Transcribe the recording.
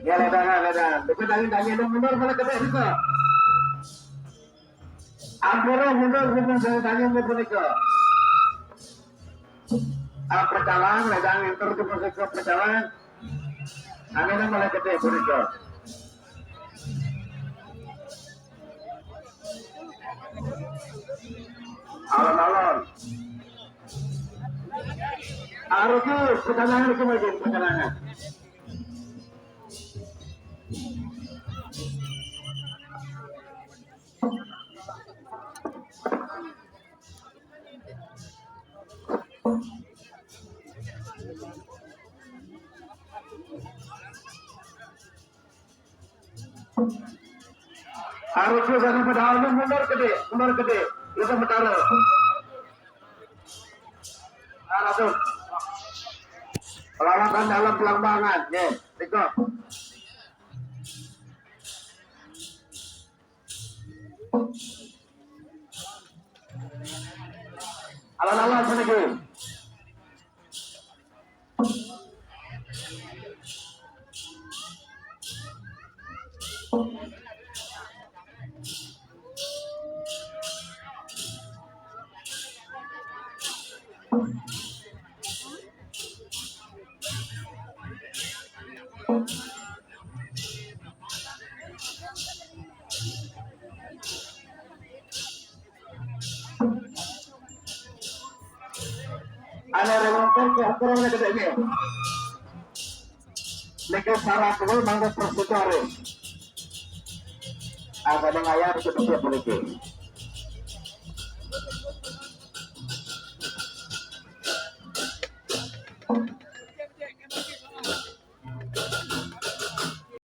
Ya ledangan. Dekat angin mundur pada kedai juga. Ampura mundur dari angin mereka. Perjalanan ledangan terus ke perjalanan. Angin mulai kedai mereka. Alon-alon. Arusnya perjalanan kemudian perjalanan. Harusnya dari pedalnya mundur gede, itu bertaruh. Langsung perlawanan dalam pelambangan, nih, Riko. Alon-alon sedikit. Ada remonter ke ukurannya gede ini. Lekas sarap dulu mangga persutore. Ada mengayar itu bisa boleh.